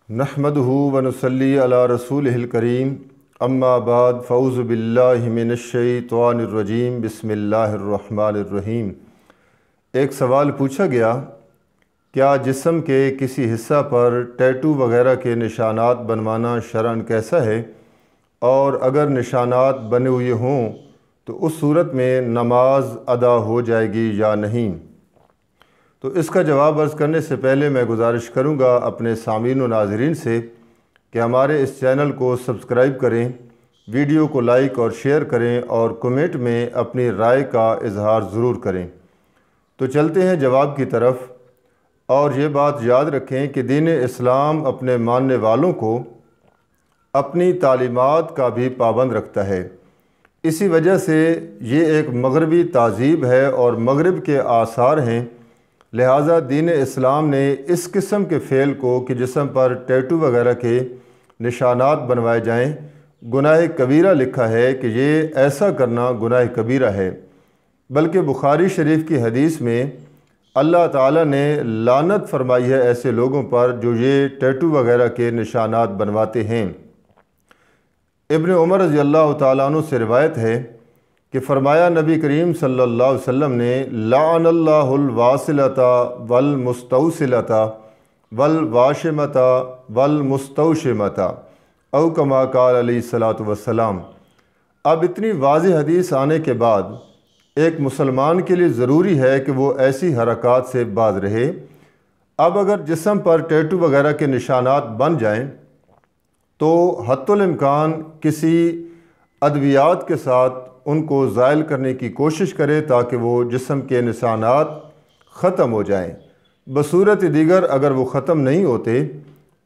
नहमदुहु व नुसल्ली अला रसूलिहिल करीम अम्मा बाद फ़ऊज़ु बिल्लाहि मिनश्शैतानिर्रजीम बिस्मिल्लाहिर्रहमानिर्रहीम। एक सवाल पूछा गया, क्या जिस्म के किसी हिस्सा पर टैटू वग़ैरह के निशानात बनवाना शरअन कैसा है, और अगर निशानात बने हुए हों तो उस सूरत में नमाज अदा हो जाएगी या नहीं। तो इसका जवाब अर्ज़ करने से पहले मैं गुजारिश करूँगा अपने सामीन व नाज़रीन से कि हमारे इस चैनल को सब्सक्राइब करें, वीडियो को लाइक और शेयर करें और कमेंट में अपनी राय का इजहार ज़रूर करें। तो चलते हैं जवाब की तरफ। और ये बात याद रखें कि दीन इस्लाम अपने मानने वालों को अपनी तालीमात का भी पाबंद रखता है। इसी वजह से ये एक मगरबी तहज़ीब है और मगरब के आसार हैं। लिहाजा दीन इस्लाम ने इस किस्म के फ़ेल को कि जिस्म पर टैटू वग़ैरह के निशानात बनवाए जाएं, गुनाह कबीरा लिखा है कि ये ऐसा करना गुनाह कबीरा है। बल्कि बुखारी शरीफ की हदीस में अल्लाह ताला ने लानत फरमाई है ऐसे लोगों पर जो ये टैटू वग़ैरह के निशानात बनवाते हैं। इब्न उमर रज़ी अल्लाह ताला अन्हु से रिवायत है कि फ़रमाया, नबी करीम सल्लल्लाहु अलैहि वसल्लम ने लाअनल्लाहुल वासिलता वल मुस्तौसिलता वल वाशिमता वल मुस्तौशिमता औ कमा क़ाल अलैहिस्सलातु वस्सलाम। अब इतनी वाज़ेह हदीस आने के बाद एक मुसलमान के लिए ज़रूरी है कि वो ऐसी हरकत से बाज रहे। अब अगर जिस्म पर टैटू वग़ैरह के निशानात बन जाएं तो हत्तुल इम्कान किसी अद्वियात के साथ उनको ज़ायल करने की कोशिश करे ताकि वो जिस्म के निशानात ख़त्म हो जाएं। बसूरत दीगर अगर वो ख़त्म नहीं होते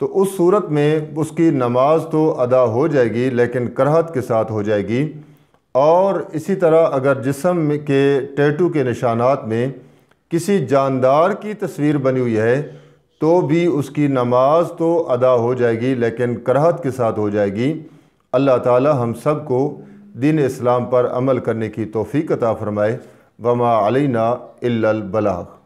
तो उस सूरत में उसकी नमाज तो अदा हो जाएगी लेकिन करहत के साथ हो जाएगी। और इसी तरह अगर जिस्म के टैटू के निशानात में किसी जानदार की तस्वीर बनी हुई है तो भी उसकी नमाज तो अदा हो जाएगी लेकिन करहत के साथ हो जाएगी। अल्लाह ताला हम सब को दीन इस्लाम पर अमल करने की तौफ़ीक़ अता फ़रमाए। वमा अलैना इल्लल बलाग।